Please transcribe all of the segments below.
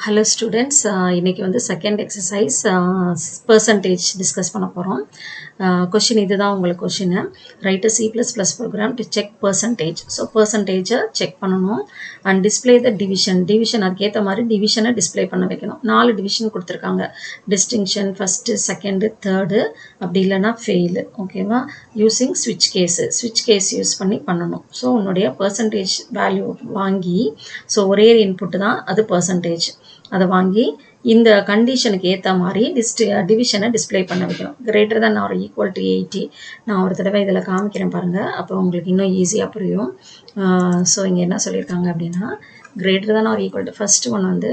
Hello students, இன்னைக்கு வந்து second exercise percentage discuss பண்ண போறோம். Question இதுதான் உங்களுக்கு question. Write a C++ program to check percentage. So percentage check பண்ணணும் and display the division. Division அதுக்கு ஏத்த மாதிரி division display பண்ண வைக்கணும். 4 division கொடுத்திருக்காங்க. Distinction, first, second, third, அப்படி இல்லனா fail. ஓகேவா? Using switch case. Switch case use பண்ணி பண்ணணும். So உன்னுடைய percentage value வாங்கி so ஒரே input தான் அது percentage. அதை வாங்கி இந்த கண்டிஷனுக்கு ஏற்ற மாதிரி டிவிஷனை டிஸ்பிளே பண்ண வைக்கணும். greater than or equal to 80. நான் ஒரு தடவை இதில் காமிக்கிறேன் பாருங்க, அப்போ உங்களுக்கு இன்னும் ஈஸியாக புரியும். ஸோ இங்கே என்ன சொல்லியிருக்காங்க அப்படின்னா greater than or equal to first one வந்து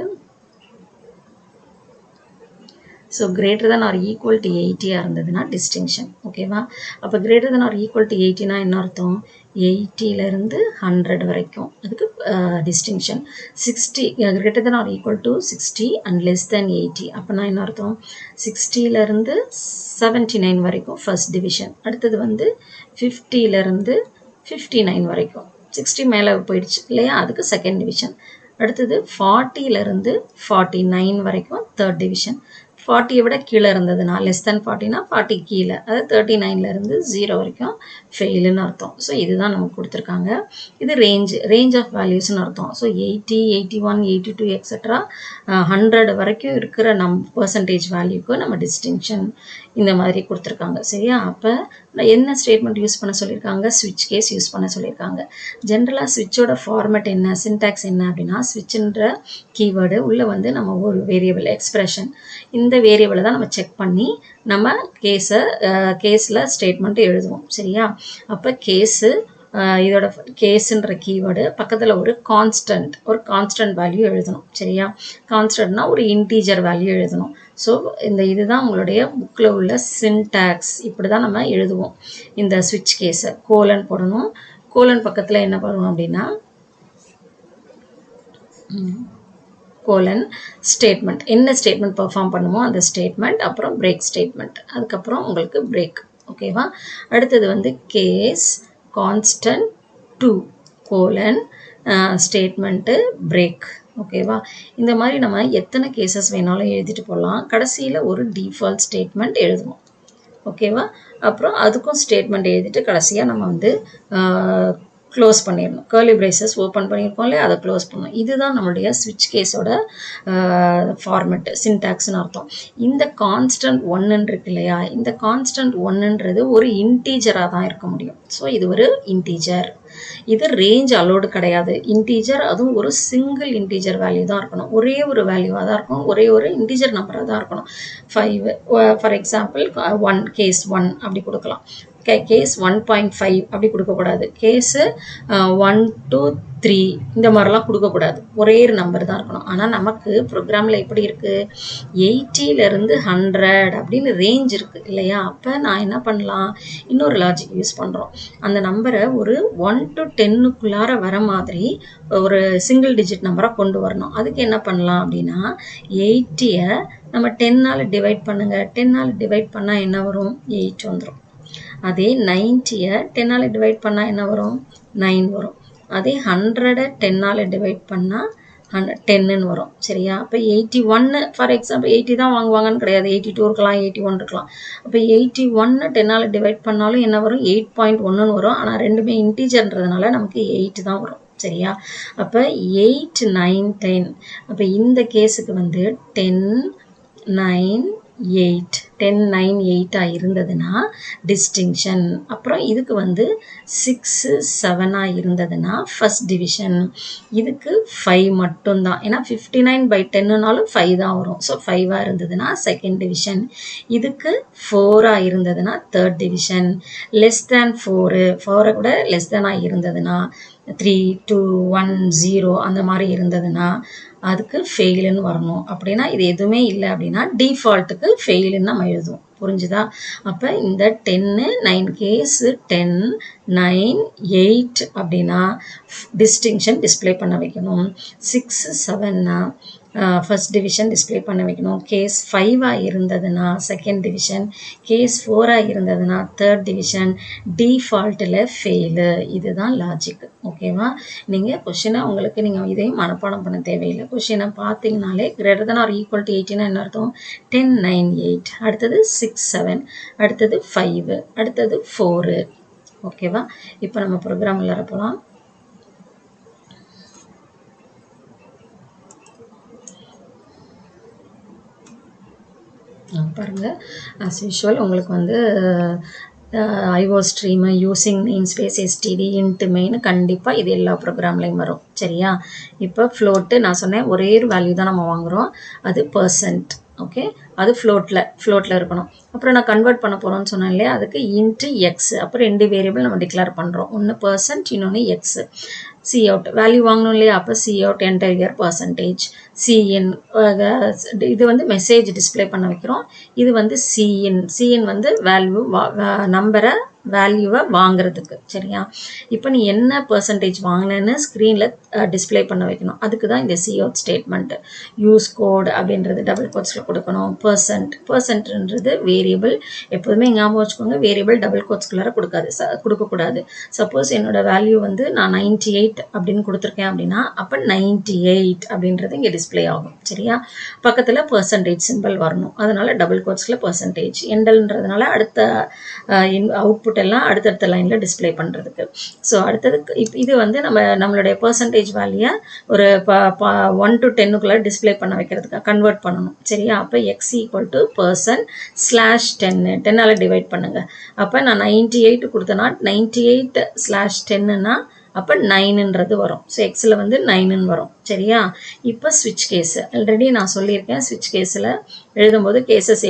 so greater than or equal to 80 இருந்ததுன்னா distinction. ஓகேவா? அப்போ greater than or equal to 80னா என்ன அர்த்தம்? 80லேருந்து 100 வரைக்கும் அதுக்கு distinction. 60 greater than or equal to 60 and less than 80 அப்போனா என்ன அர்த்தம்? 60லேருந்து 79 வரைக்கும் ஃபர்ஸ்ட் டிவிஷன். அடுத்தது வந்து 50லேருந்து 59 வரைக்கும் 60 மேலே போயிடுச்சு இல்லையா, அதுக்கு செகண்ட் டிவிஷன். அடுத்தது 40லேருந்து 49 வரைக்கும் தேர்ட் டிவிஷன். 40 விட கீழே இருந்ததுன்னா லெஸ் தேன் 40னா 40 கீழே, அதாவது 39லேருந்து 0 வரைக்கும் ஃபெயிலுன்னு அர்த்தம். ஸோ இதுதான் நமக்கு கொடுத்துருக்காங்க. இது ரேஞ்ச் ஆஃப் வேல்யூஸ்னு அர்த்தம். ஸோ 80, 81, 82 எக்ஸெட்ரா 100 வரைக்கும் இருக்கிற பர்சன்டேஜ் வேல்யூக்கு நம்ம டிஸ்டிங்ஷன் இந்த மாதிரி கொடுத்துருக்காங்க. சரியா? அப்போ என்ன ஸ்டேட்மெண்ட் யூஸ் பண்ண சொல்லியிருக்காங்க? ஸ்விட்ச் கேஸ் யூஸ் பண்ண சொல்லியிருக்காங்க. ஜென்ரலாக ஸ்விட்சோட ஃபார்மேட் என்ன, சின்டாக்ஸ் என்ன அப்படின்னா, ஸ்விட்சுன்ற கீவேர்டு உள்ளே வந்து நம்ம ஒரு வேரியபிள் எக்ஸ்பிரஷன், இந்த வேரியபிளை தான் நம்ம செக் பண்ணி நம்ம கேஸில் ஸ்டேட்மெண்ட் எழுதுவோம். சரியா? அப்போ இதோட கேஸுன்ற கீவேர்டு பக்கத்தில் ஒரு கான்ஸ்டன்ட் வேல்யூ எழுதணும். சரியா? கான்ஸ்டன்ட்னா ஒரு இன்டீஜர் வேல்யூ எழுதணும். ஸோ இதுதான் உங்களுடைய புக்கில் உள்ள சின்டாக்ஸ். இப்படி தான் நம்ம எழுதுவோம் இந்த ஸ்விட்ச் கேஸை. கோலன் போடணும். கோலன் பக்கத்தில் என்ன பண்ணணும் அப்படின்னா கோலன் ஸ்டேட்மெண்ட், என்ன ஸ்டேட்மெண்ட் பெர்ஃபார்ம் பண்ணுமோ அந்த ஸ்டேட்மெண்ட், அப்புறம் பிரேக் ஸ்டேட்மெண்ட், அதுக்கப்புறம் உங்களுக்கு பிரேக். ஓகேவா? அடுத்தது வந்து case constant 2 colon statement break. ஓகேவா? இந்த மாதிரி நம்ம எத்தனை கேசஸ் வேணாலும் எழுதிட்டு போகலாம். கடைசியில் ஒரு டிஃபால்ட் ஸ்டேட்மெண்ட் எழுதுவோம். ஓகேவா? அப்புறம் அதுக்கும் ஸ்டேட்மெண்ட் எழுதிட்டு கடைசியாக நம்ம வந்து க்ளோஸ் பண்ணிடணும். கர்லி பிரேசஸ் ஓப்பன் பண்ணியிருக்கோம் இல்லையா, அதை க்ளோஸ் பண்ணணும். இதுதான் நம்மளுடைய ஸ்விட்ச் கேஸோட ஃபார்மெட்டு, சின்டாக்ஸ்னு அர்த்தம். இந்த கான்ஸ்டன்ட் 1 இருக்கு இல்லையா, இந்த கான்ஸ்டன்ட் 1ன்றது ஒரு இன்டீஜராக தான் இருக்க முடியும். ஸோ இது ஒரு இன்டீஜர். இது ரேஞ்ச் அலோடு கிடையாது. இன்டீஜர், அதுவும் ஒரு சிங்கிள் இன்டீஜர் வேல்யூ தான் இருக்கணும். ஒரே ஒரு வேல்யூவாக தான் இருக்கணும். ஒரே ஒரு இன்டீஜர் நம்பராக தான் இருக்கணும். 5 ஃபார் எக்ஸாம்பிள் 1 கேஸ் 1 அப்படி கொடுக்கலாம். கேஸ் 1.5 அப்படி கொடுக்கக்கூடாது. கேஸு 1 2 3 இந்த மாதிரிலாம் கொடுக்கக்கூடாது. ஒரே ஒரு நம்பர் தான் இருக்கணும். ஆனால் நமக்கு ப்ரோக்ராமில் எப்படி இருக்குது, 80லேருந்து 100 அப்படின்னு ரேஞ்ச் இருக்குது இல்லையா. அப்போ நான் என்ன பண்ணலாம், இன்னொரு லாஜிக் யூஸ் பண்ணுறோம். அந்த நம்பரை ஒரு 1 to 10க்குள்ளார வர மாதிரி ஒரு சிங்கிள் டிஜிட் நம்பராக கொண்டு வரணும். அதுக்கு என்ன பண்ணலாம் அப்படின்னா 80யை நம்ம 10ஆல் டிவைட் பண்ணுங்க. 10ஆல் டிவைட் பண்ணால் என்ன வரும்? 8 வந்துடும். அதே 90யை 10ஆல் டிவைட் பண்ணால் என்ன வரும்? 9 வரும். அதே 100ை 10ஆல் டிவைட் பண்ணால் 10ன்னு வரும். சரியா? அப்போ 81 ஃபார் எக்ஸாம்பிள் 80 தான் வாங்குவாங்கன்னு கிடையாது. 82 இருக்கலாம், 81 இருக்கலாம். அப்போ 81 10ஆல் டிவைட் பண்ணாலும் என்ன வரும்? 8.1ன்னு வரும். ஆனால் ரெண்டுமே இன்டீஜர்ன்றதுனால நமக்கு 8 தான் வரும். சரியா? அப்போ 8 9 10. அப்போ இந்த கேஸுக்கு வந்து 10 9 8 10 9 8 இருந்ததுன்னா டிஸ்டிங்ஷன். அப்புறம் இதுக்கு வந்து 6 7 இருந்ததுன்னா ஃபர்ஸ்ட் டிவிஷன். இதுக்கு 5 மட்டும்தான், ஏன்னா 59/10னாலும் 5 தான் வரும். ஸோ 5 இருந்ததுன்னா செகண்ட் டிவிஷன். இதுக்கு 4 இருந்ததுன்னா தேர்ட் டிவிஷன். லெஸ் தேன் 4 கூட லெஸ் தேனாக இருந்ததுன்னா 3 2 1 0 அந்த மாதிரி இருந்ததுன்னா அதுக்கு ஃபெயிலுன்னு வரணும். அப்படின்னா இது எதுவுமே இல்லை அப்படின்னா டிஃபால்ட்டுக்கு ஃபெயிலுன்னு நம்ம எழுதுவோம். புரிஞ்சுதா? அப்போ இந்த 10 9 கேஸு 10 9 8 அப்படின்னா டிஸ்டிங்ஷன் டிஸ்பிளே பண்ண வைக்கணும். 6 7னா ஃபர்ஸ்ட் டிவிஷன் டிஸ்பிளே பண்ண வைக்கணும். கேஸ் 5ஆக இருந்ததுன்னா செகண்ட் டிவிஷன், கேஸ் 4ஆக இருந்ததுன்னா தேர்ட் டிவிஷன், டிஃபால்ட்டில் ஃபெயிலு. இதுதான் லாஜிக். ஓகேவா? நீங்கள் கொஷினை உங்களுக்கு நீங்கள் இதையும் மனப்பாடம் பண்ண தேவையில்லை. கொஷினை பார்த்தீங்கனாலே greater than or equal to 18 என்ன அர்த்தம்? 10 9 8, அடுத்தது 6 7, அடுத்தது 5, அடுத்தது 4. ஓகேவா? இப்போ நம்ம ப்ரோக்ராம் உள்ளார போகலாம். பாருங்கள், as usual உங்களுக்கு வந்து IO stream using namespace std int main கண்டிப்பாக இது எல்லா ப்ரோக்ராம்லையும் வரும். சரியா? இப்போ ஃப்ளோட்டு நான் சொன்னேன் ஒரே ஒரு வேல்யூ தான் நம்ம வாங்குகிறோம், அது %. ஓகே, அது ஃப்ளோட்டில் இருக்கணும். அப்புறம் நான் கன்வெர்ட் பண்ண போகிறோன்னு சொன்னேன் இல்லையா, அதுக்கு இன்ட்டு எக்ஸ். அப்புறம் 2 வேரியபிள் நம்ம டிக்ளேர் பண்ணுறோம், ஒன்று %, இன்னொன்று எக்ஸ். சி அவுட் வேல்யூ வாங்கணும் இல்லையா, அப்போ cout enter year %, cin இது வந்து மெசேஜ் டிஸ்பிளே பண்ண வைக்கிறோம். இது வந்து சிஎன் வந்து வேல்யூ நம்பரை வேல்யூவை வாங்குறதுக்கு. சரியா? இப்போ நீ என்ன % வாங்கினேன்னு ஸ்க்ரீனில் டிஸ்பிளே பண்ண வைக்கணும். அதுக்கு தான் இந்த cout statement. Use quote அப்படின்றது டபுள் கோட்ஸில் கொடுக்கணும். பர்சன்ட்ன்றது வேரியபிள். எப்போதுமே ஞாபகம் வச்சுக்கோங்க, வேரியபிள் டபுள் கோட்ஸ்குள்ளார கொடுக்கக்கூடாது. சப்போஸ் என்னோட வேல்யூ வந்து நான் 98 அப்படின்னு கொடுத்துருக்கேன் அப்படின்னா அப்போ 98 அப்படின்றது இங்கே டிஸ்பிளே ஆகும். சரியா? பக்கத்தில் % சிம்பிள் வரணும். அதனால டபுள் கோட்ஸில் %. எண்டல்ன்றதுனால அடுத்த அவுட்புட் எல்லாம் அடுத்தடுத்த லைனில் டிஸ்பிளே பண்ணுறதுக்கு. ஸோ அடுத்தது இது வந்து நம்மளுடைய % வேல்யூ ஒரு 1 to 10க்குள்ளே டிஸ்பிளே பண்ண வைக்கிறதுக்கு கன்வெர்ட் பண்ணணும். சரியா? அப்போ எக்ஸ் ஈக்குவல் டு %/10 10ஆல் டிவைட் பண்ணுங்க. அப்போ நான் 98 கொடுத்தேன்னா 98/10ன்னா அப்போ 9ன்றது வரும். ஸோ எக்ஸில் வந்து 9ன்னு வரும். சரியா? இப்போ ஸ்விட்ச் கேஸ் ஆல்ரெடி நான் சொல்லியிருக்கேன். ஸ்விட்ச் கேஸில் எழுதும்போது கேசஸ்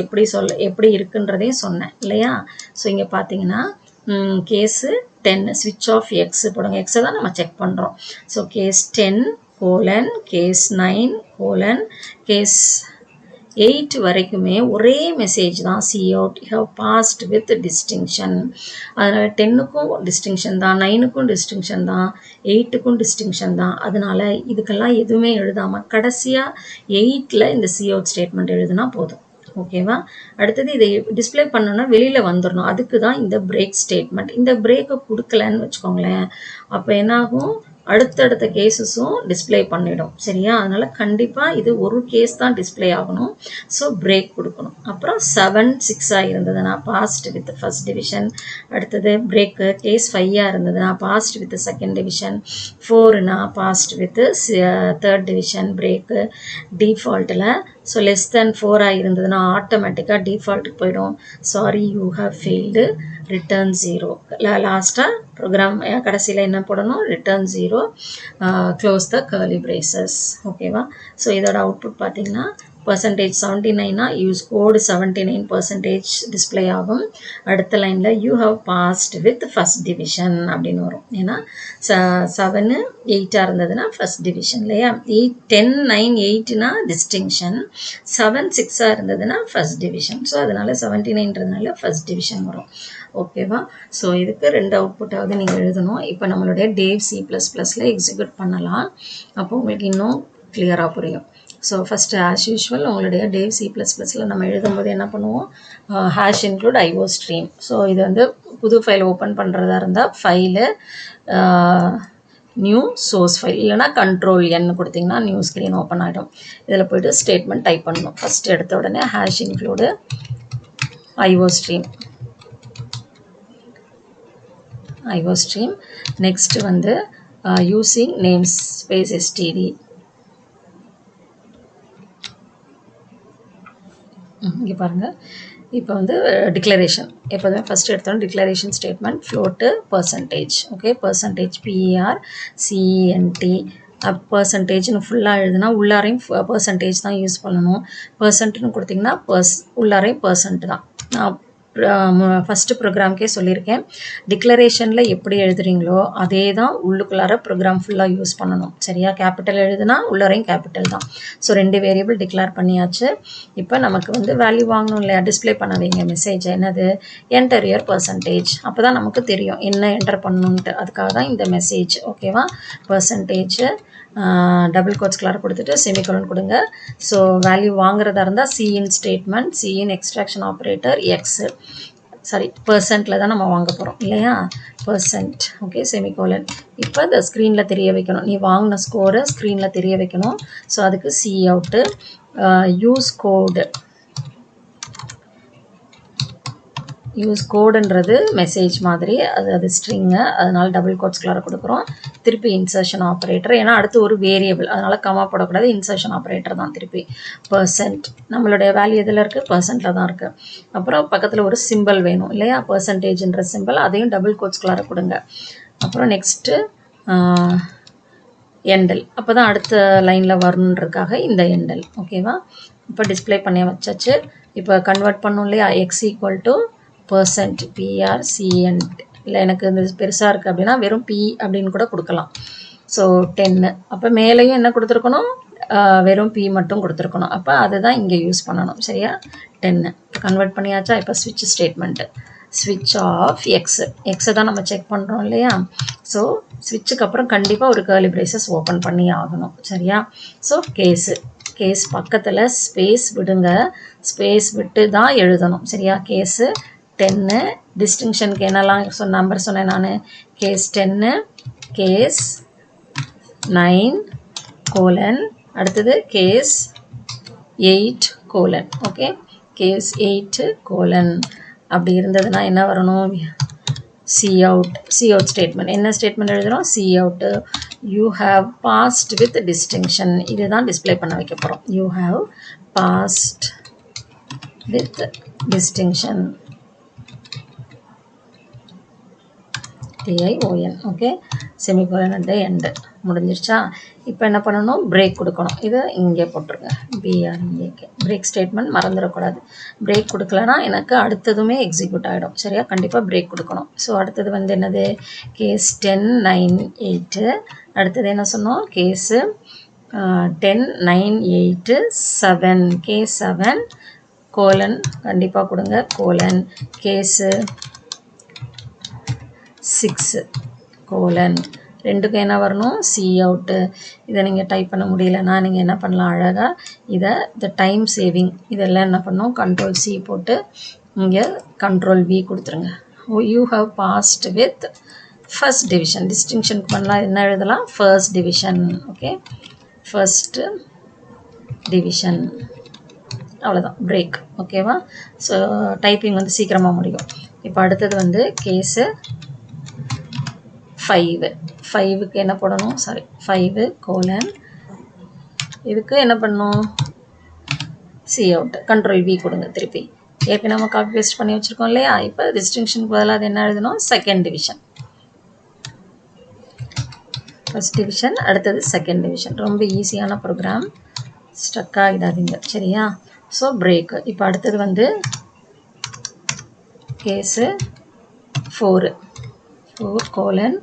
எப்படி இருக்குன்றதையும் சொன்னேன் இல்லையா? ஸோ இங்கே பார்த்தீங்கன்னா கேஸு 10 ஸ்விட்ச் ஆஃப் எக்ஸ் போடுங்க. எக்ஸை தான் நம்ம செக் பண்ணுறோம். ஸோ கேஸ் 10: கேஸ் 9: கேஸ் 8 வரைக்குமே ஒரே மெசேஜ் தான், cout you have passed with distinction. அதனால் 10க்கும் டிஸ்டிங்ஷன் தான், 9க்கும் டிஸ்டிங்ஷன் தான், 8க்கும் டிஸ்டிங்ஷன் தான். அதனால் இதுக்கெல்லாம் எதுவுமே எழுதாமல் கடைசியாக 8ல் இந்த சி அவுட் ஸ்டேட்மெண்ட் எழுதுனா போதும். ஓகேவா? அடுத்தது இதை டிஸ்பிளே பண்ணணும்னா வெளியில் வந்துடணும். அதுக்கு தான் இந்த பிரேக் ஸ்டேட்மெண்ட். இந்த பிரேக்கை கொடுக்கலன்னு வச்சுக்கோங்களேன், அப்போ என்னாகும், அடுத்தடுத்த கேஸஸும் டிஸ்பிளே பண்ணிடும். சரியா? அதனால் கண்டிப்பாக இது ஒரு கேஸ் தான் டிஸ்பிளே ஆகணும். ஸோ பிரேக் கொடுக்கணும். அப்புறம் 7 6ஆக இருந்ததுன்னா பாஸ்ட் வித் ஃபர்ஸ்ட் டிவிஷன். அடுத்தது பிரேக்கு கேஸ் 5ஆக இருந்ததுன்னா பாஸ்ட் வித் செகண்ட் டிவிஷன். 4னா passed with third division. Break டிஃபால்ட்டில். ஸோ <4 இருந்ததுன்னா ஆட்டோமேட்டிக்காக டிஃபால்ட்டுக்கு போயிடும். Sorry you have failed, return 0. லாஸ்ட்டாக ப்ரோக்ராம் கடைசியில் என்ன போடணும், return 0, close the curly braces. ஓகேவா? ஸோ இதோட அவுட்புட் பார்த்தீங்கன்னா %79னா யூஸ் கோடு 79% டிஸ்பிளே ஆகும். அடுத்த லைனில் you have passed with first division அப்படின்னு வரும். ஏன்னா 7 8ஆக இருந்ததுன்னா ஃபர்ஸ்ட் டிவிஷன் இல்லையா? 10 9 8னா டிஸ்டிங்ஷன், 7 6ஆக இருந்ததுன்னா ஃபர்ஸ்ட் டிவிஷன். ஸோ அதனால 79ன்றதுனால ஃபர்ஸ்ட் டிவிஷன் வரும். ஓகேவா? ஸோ இதுக்கு 2 அவுட்புட்டாவது நீங்கள் எழுதணும். இப்போ நம்மளுடைய டேவ் C++ல் எக்ஸிக்யூட் பண்ணலாம். அப்போ உங்களுக்கு இன்னும் கிளியராக புரியும். ஸோ ஃபஸ்ட்டு ஆஸ் யூஷுவல் உங்களுடைய டேவ் C++ல் நம்ம எழுதும்போது என்ன பண்ணுவோம், hash include IO stream. So இது வந்து புது ஃபைல் ஓப்பன் பண்ணுறதா இருந்தால் ஃபைலு நியூ சோர்ஸ் ஃபைல், இல்லைனா Ctrl+N கொடுத்திங்கன்னா நியூ ஸ்க்ரீன் ஓப்பன் ஆகிடும். இதில் போய்ட்டு ஸ்டேட்மெண்ட் டைப் பண்ணணும். ஃபஸ்ட்டு எடுத்த உடனே hash include IO stream. Next வந்து யூஸிங் நேம்ஸ் ஸ்பேஸ் std. இங்கே பாருங்கள், இப்போ வந்து டிக்ளரேஷன் எப்போதுமே ஃபஸ்ட்டு எடுத்தோம். Declaration statement float %. Okay, %PERCENT பர்சன்டேஜ்னு ஃபுல்லாக எழுதுனா உள்ளாரையும் % தான் யூஸ் பண்ணணும். %ன்னு கொடுத்திங்கன்னா உள்ளாரையும் % தான். நான் ஃபஸ்ட்டு ப்ரோக்ராம்க்கே சொல்லியிருக்கேன். டிக்ளரேஷனில் எப்படி எழுதுறீங்களோ அதே தான் உள்ளுக்குள்ளார ப்ரோக்ராம் ஃபுல்லாக யூஸ் பண்ணணும். சரியா? கேபிட்டல் எழுதுனா உள்ளரையும் கேபிட்டல் தான். ஸோ 2 வேரியபிள் டிக்ளேர் பண்ணியாச்சு. இப்போ நமக்கு வந்து வேல்யூ வாங்கணும் இல்லையா? டிஸ்பிளே பண்ண வைங்க மெசேஜ். என்னது? Enter your percentage. அப்போ தான் நமக்கு தெரியும் என்ன என்டர் பண்ணணுன்ட்டு. அதுக்காக தான் இந்த மெசேஜ். ஓகேவா? பர்சன்டேஜ் டபுள் கோட்ஸ்குள்ளார கொடுத்துட்டு செமிகோலன் கொடுங்க. ஸோ வேல்யூ வாங்குறதா இருந்தால் cin statement, cin extraction operator, x sorry பர்சன்ட்டில் தான் நம்ம வாங்க போகிறோம் இல்லையா? பர்சன்ட். Okay, semicolon. இப்போ இந்த ஸ்க்ரீனில் தெரிய வைக்கணும். நீ வாங்கின ஸ்கோரை ஸ்க்ரீனில் தெரிய வைக்கணும். ஸோ அதுக்கு சி அவுட்டு, யூஸ் கோடு. யூஸ் கோடுன்றது மெசேஜ் மாதிரி, அது ஸ்ட்ரிங்கு, அதனால் டபுள் கோட்ஸ்குள்ளார கொடுக்குறோம். திருப்பி இன்சர்ஷன் ஆப்ரேட்டர், ஏன்னா அடுத்து ஒரு வேரியபிள், அதனால் கமா போடக்கூடாது. இன்சர்ஷன் ஆப்ரேட்டர் தான் திருப்பி. பர்சன்ட், நம்மளுடைய வேல்யூ எதில் இருக்குது? பர்சன்ட்டில் தான் இருக்குது. அப்புறம் பக்கத்தில் ஒரு சிம்பிள் வேணும் இல்லையா? பர்சன்டேஜ்ன்ற சிம்பிள், அதையும் டபுள் கோட்ஸ்குள்ளார கொடுங்க. அப்புறம் நெக்ஸ்ட்டு எண்டல், அப்போ தான் அடுத்த லைனில் வரணுன்றதுக்காக இந்த எண்டல். ஓகேவா? இப்போ டிஸ்பிளே பண்ணி வச்சாச்சு. இப்போ கன்வெர்ட் பண்ணணும் இல்லையா? X equal to percent, PRCN. இல்லை எனக்கு இந்த பெருசாக இருக்குது அப்படின்னா வெறும் பி அப்படின்னு கூட கொடுக்கலாம். ஸோ 10. அப்போ மேலேயும் என்ன கொடுத்துருக்கணும்? வெறும் பி மட்டும் கொடுத்துருக்கணும். அப்போ அதுதான் இங்கே யூஸ் பண்ணணும். சரியா? 10. இப்போ கன்வெர்ட் பண்ணியாச்சா? இப்போ ஸ்விட்ச் ஸ்டேட்மெண்ட்டு. ஸ்விட்ச் ஆஃப் எக்ஸ், எக்ஸை தான் நம்ம செக் பண்ணுறோம் இல்லையா? ஸோ ஸ்விட்சுக்கு அப்புறம் கண்டிப்பாக ஒரு கர்லி பிரேசஸ் ஓப்பன் பண்ணி ஆகணும். சரியா? ஸோ கேஸ் பக்கத்தில் ஸ்பேஸ் விடுங்க. ஸ்பேஸ் விட்டு தான் எழுதணும். சரியா? கேஸு 10, டிஸ்டிங்ஷனுக்கு என்னெல்லாம் நம்பர் சொன்னேன் நான்? கேஸ் 10, கேஸ் 9 கோலன், அடுத்தது case 8 colon. Okay, case 8 colon. அப்படி இருந்ததுன்னா என்ன வரணும்? Cout statement. என்ன ஸ்டேட்மெண்ட் எழுதுகிறோம்? Cout, you have passed with distinction. இதுதான் டிஸ்பிளே பண்ண வைக்க போகிறோம். You have passed with distinction, TION. Okay, semicolon and end முடிஞ்சிருச்சா? இப்போ என்ன பண்ணணும்? பிரேக் கொடுக்கணும். இதை இங்கே போட்டுருங்க, BREAK. பிரேக் ஸ்டேட்மெண்ட் மறந்துடக்கூடாது. பிரேக் கொடுக்கலனா எனக்கு அடுத்ததுமே எக்ஸிக்யூட் ஆகிடும். சரியா? கண்டிப்பாக பிரேக் கொடுக்கணும். ஸோ அடுத்தது வந்து என்னது? கேஸ் 10, 9, 8. அடுத்தது என்ன சொன்னோம்? கேஸு 10, 9, 8, 7. கேஸ் 7 கோலன் கண்டிப்பாக கொடுங்க. Colon case 6 colon. ரெண்டுக்கும் என்ன வரணும்? Cout. இதை நீங்கள் டைப் பண்ண முடியலன்னா நீங்கள் என்ன பண்ணலாம்? அழகாக இந்த டைம் சேவிங் இதெல்லாம் என்ன பண்ணணும்? Ctrl+C போட்டு இங்கே Ctrl+V கொடுத்துருங்க. You have passed with first division. டிஸ்டிங்ஷனுக்கு பண்ணலாம் என்ன எழுதலாம்? First division. Okay, first division. அவ்வளோதான், பிரேக். ஓகேவா? ஸோ டைப்பிங் வந்து சீக்கிரமாக முடியும். இப்போ அடுத்தது வந்து கேஸு 5க்கு என்ன போடணும்? 5 கோலன். இதுக்கு என்ன பண்ணணும்? C out. Ctrl+V கொடுங்க திருப்பி. ஏற்கனவே நம்ம காப்பி பேஸ்ட் பண்ணி வச்சுருக்கோம் இல்லையா? இப்போ டிஸ்டிங்ஷனுக்கு பதிலாக அது என்ன எழுதணும்? Second division. ஃபர்ஸ்ட் டிவிஷன், அடுத்தது செகண்ட் டிவிஷன். ரொம்ப ஈஸியான ப்ரோக்ராம், ஸ்டக் ஆகிடாதீங்க. சரியா? So break. இப்போ அடுத்தது வந்து case 4 colon.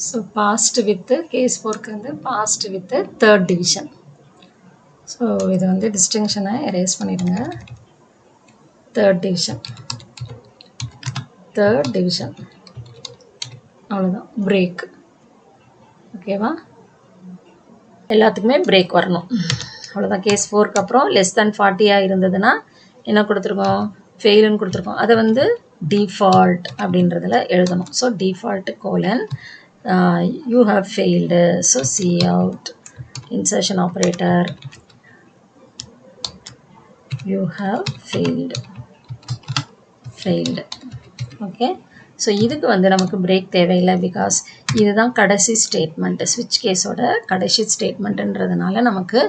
So passed with case 4க்கு வந்து passed with third division. So இதை வந்து டிஸ்டிங்ஷனை எரேஸ் பண்ணிடுங்க. Third division. அவ்வளோதான், பிரேக். ஓகேவா? எல்லாத்துக்குமே பிரேக் வரணும். அவ்வளோதான். கேஸ் 4க்கு அப்புறம் <40 இருந்ததுன்னா என்ன கொடுத்துருக்கோம்? ஃபெயிலுன்னு கொடுத்துருக்கோம். அதை வந்து டிஃபால்ட் அப்படின்றதில் எழுதணும். So default colon you have failed. So cout, insertion operator, you have failed. Okay, so இதுக்கு வந்து நமக்கு பிரேக் தேவையில்லை. பிகாஸ் இதுதான் கடைசி ஸ்டேட்மெண்ட், ஸ்விட்ச் கேஸோட கடைசி ஸ்டேட்மெண்ட்டுன்றதுனால நமக்கு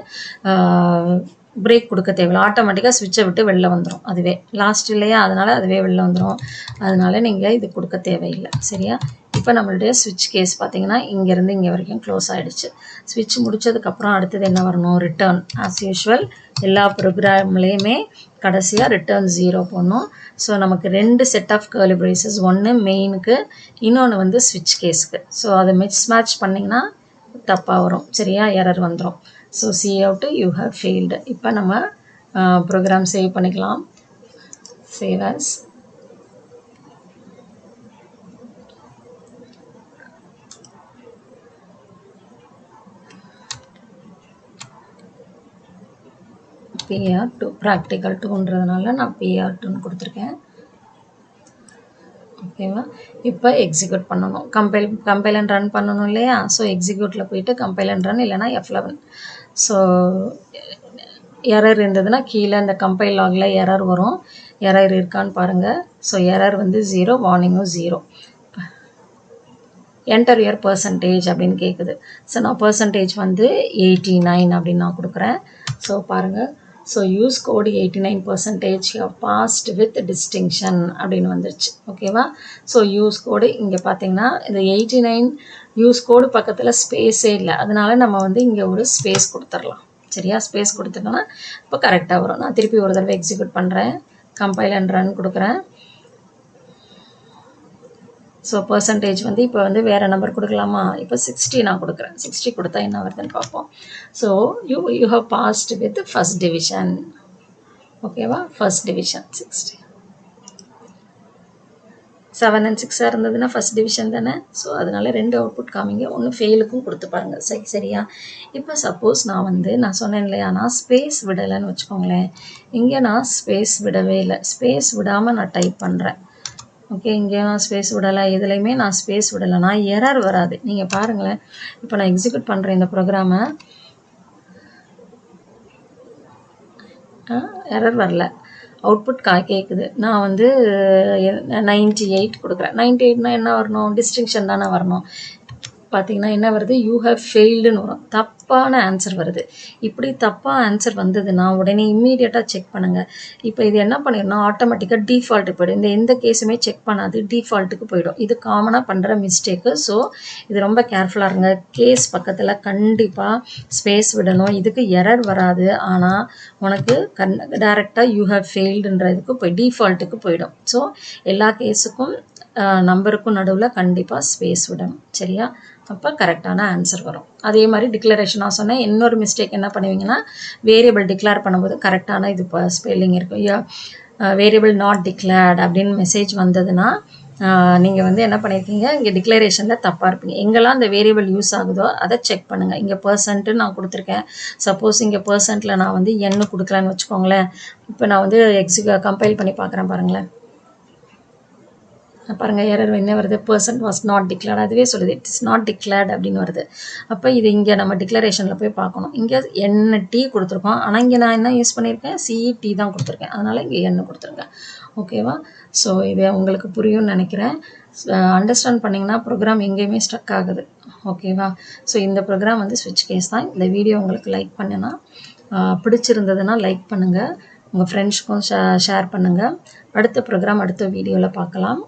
பிரேக் கொடுக்க தேவையில்லை. ஆட்டோமேட்டிக்காக ஸ்விட்சை விட்டு வெளில வந்துடும். அதுவே லாஸ்ட் இல்லையா? அதனால் அதுவே வெளில வந்துடும். அதனால் நீங்கள் இது கொடுக்க தேவையில்லை. சரியா? இப்போ நம்மளுடைய ஸ்விட்ச் கேஸ் பார்த்தீங்கன்னா இங்கேருந்து இங்கே வரைக்கும் க்ளோஸ் ஆகிடுச்சு. ஸ்விட்ச் முடித்ததுக்கப்புறம் அடுத்தது என்ன வரணும்? ரிட்டர்ன். ஆஸ் யூஷுவல் எல்லா ப்ரோக்ராம்லேயுமே கடைசியாக ரிட்டர்ன் 0 போடணும். ஸோ நமக்கு 2 செட் ஆஃப் கர்லி பிரேசஸ், ஒன்று மெயினுக்கு, இன்னொன்று வந்து ஸ்விட்ச் கேஸுக்கு. ஸோ அதை மேட்ச் பண்ணிங்கன்னா தப்பாக வரும், சரியா? எரர் வந்துடும். So cout, you have failed. இப்போ நம்ம ப்ரோக்ராம் சேவ் பண்ணிக்கலாம். Save as. PR2 ப்ராக்டிக்கல் 2ன்றதுனால நான் PR2ன்னு கொடுத்துருக்கேன். ஓகேவா? இப்போ எக்ஸிக்யூட் பண்ணணும். கம்பைல் அண்ட் ரன் பண்ணணும் இல்லையா? ஸோ எக்ஸிக்யூட்டில் போயிட்டு கம்பைல் அண்ட் ரன், இல்லைனா F11. ஸோ எரர் இருந்ததுன்னா கீழே இந்த கம்பைல் லாகில் எரர் வரும். எரர் இருக்கான்னு பாருங்கள். ஸோ எரர் வந்து 0, வார்னிங்கும் 0. என்டர் யுவர் பர்சன்டேஜ் அப்படின்னு கேட்குது. ஸோ நான் பர்சன்டேஜ் வந்து 89 அப்படின்னு நான் கொடுக்குறேன். ஸோ பாருங்கள். So use code 89% have passed with distinction அப்படின்னு வந்துருச்சு. ஓகேவா? ஸோ யூஸ் கோடு இங்கே பார்த்தீங்கன்னா இந்த 89 யூஸ் கோடு பக்கத்தில் ஸ்பேஸே இல்லை. அதனால நம்ம வந்து இங்கே ஒரு ஸ்பேஸ் கொடுத்துடலாம். சரியா? ஸ்பேஸ் கொடுத்துட்டோன்னா இப்போ கரெக்டாக வரும். நான் திருப்பி ஒரு தடவை எக்ஸிக்யூட் பண்ணுறேன். கம்பைல் அண்ட் ரன் கொடுக்குறேன். ஸோ பர்சன்டேஜ் வந்து இப்போ வந்து வேறு நம்பர் கொடுக்கலாமா? இப்போ 60 நான் கொடுக்குறேன். 60 கொடுத்தா என்ன வருதுன்னு பார்ப்போம். So you have passed with first division. ஓகேவா? First division 60. 7 and 6 இருந்ததுன்னா ஃபர்ஸ்ட் டிவிஷன் தானே. ஸோ அதனால 2 அவுட்புட் காமிங்க. ஒன்று ஃபெயிலுக்கும் கொடுத்து பாருங்கள். சரியா? இப்போ சப்போஸ் நான் சொன்னேன் இல்லையா, நான் ஸ்பேஸ் விடலைன்னு வச்சுக்கோங்களேன். இங்கே நான் ஸ்பேஸ் விடவே இல்லை. ஸ்பேஸ் விடாமல் நான் டைப் பண்ணுறேன். ஓகே, இங்கே நான் ஸ்பேஸ் விடலை, எதுலையுமே நான் ஸ்பேஸ் விடலைன்னா எரர் வராது. நீங்கள் பாருங்களேன். இப்போ நான் எக்ஸிக்யூட் பண்ணுறேன் இந்த ப்ரோக்ராமை. எரர் வரல, அவுட்புட் கேட்குது. நான் வந்து 98 கொடுக்குறேன். 98னா என்ன வரணும்? டிஸ்டிங்ஷன் தானே வரணும். பார்த்தீங்கன்னா என்ன வருது? யூ ஹேவ் ஃபெயில்டுன்னு வரும். தப்பான ஆன்சர் வருது. இப்படி தப்பாக ஆன்சர் வந்ததுன்னா உடனே இம்மீடியட்டாக செக் பண்ணுங்கள். இப்போ இது என்ன பண்ணிடணும்? ஆட்டோமேட்டிக்காக டிஃபால்ட்டுக்கு போய்டும். இந்த எந்த கேஸுமே செக் பண்ணாது, டிஃபால்ட்டுக்கு போயிடும். இது காமனாக பண்ணுற மிஸ்டேக்கு. ஸோ இது ரொம்ப கேர்ஃபுல்லாக இருங்க. கேஸ் பக்கத்தில் கண்டிப்பாக ஸ்பேஸ் விடணும். இதுக்கு எரர் வராது. ஆனால் உனக்கு டைரெக்டாக யூ ஹேவ் ஃபெயில்டுன்றதுக்கு போய் டிஃபால்ட்டுக்கு போயிடும். ஸோ எல்லா கேஸுக்கும் நம்பருக்கும் நடுவில் கண்டிப்பாக ஸ்பேஸ் விடணும். சரியா? அப்போ கரெக்டான ஆன்சர் வரும். அதே மாதிரி டிக்ளரேஷனாக சொன்னேன். இன்னொரு மிஸ்டேக் என்ன பண்ணுவீங்கன்னா, வேரியபிள் டிக்ளேர் பண்ணும்போது கரெக்டான இது இப்போ ஸ்பெல்லிங் இருக்கும். வேரியபிள் நாட் டிக்ளேர்ட் அப்படின்னு மெசேஜ் வந்ததுன்னா நீங்கள் வந்து என்ன பண்ணியிருக்கீங்க, இங்கே டிக்ளரேஷனில் தப்பாக இருப்பீங்க. எங்கெல்லாம் அந்த வேரியபிள் யூஸ் ஆகுதோ அதை செக் பண்ணுங்கள். இங்கே பர்சன்ட்டு நான் கொடுத்துருக்கேன். சப்போஸ் இங்கே பர்சன்ட்டில் நான் வந்து எண்ணு கொடுக்கலான்னு வச்சுக்கோங்களேன். இப்போ நான் வந்து கம்பைல் பண்ணி பார்க்குறேன். பாருங்களேன். பாருங்கள், எரர் என்ன வருது? Percent was not declared. அதுவே சொல்லுது இட் இஸ் நாட் டிக்ளேர்ட் அப்படின்னு வருது. அப்போ இது இங்கே நம்ம டிக்ளரேஷனில் போய் பார்க்கணும். இங்கே NT கொடுத்துருக்கோம். ஆனால் இங்கே நான் என்ன யூஸ் பண்ணியிருக்கேன்? CET தான் கொடுத்துருக்கேன். அதனால் இங்கே N கொடுத்துருங்க. ஓகேவா? ஸோ இது உங்களுக்கு புரியும்னு நினைக்கிறேன். அண்டர்ஸ்டாண்ட் பண்ணிங்கன்னா ப்ரோக்ராம் எங்கேயுமே ஸ்ட்ரக் ஆகுது. ஓகேவா? ஸோ இந்த ப்ரோக்ராம் வந்து ஸ்விட்ச் கேஸ் தான். இந்த வீடியோ உங்களுக்கு லைக் பண்ணுன்னா பிடிச்சிருந்ததுன்னா லைக் பண்ணுங்கள். உங்கள் ஃப்ரெண்ட்ஸ்க்கும் ஷேர் பண்ணுங்கள். அடுத்த ப்ரோக்ராம் அடுத்த வீடியோவில் பார்க்கலாம்.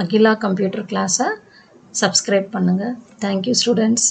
அகிலா கம்ப்யூட்டர் கிளாஸை சப்ஸ்கிரைப் பண்ணுங்கள். Thank you students.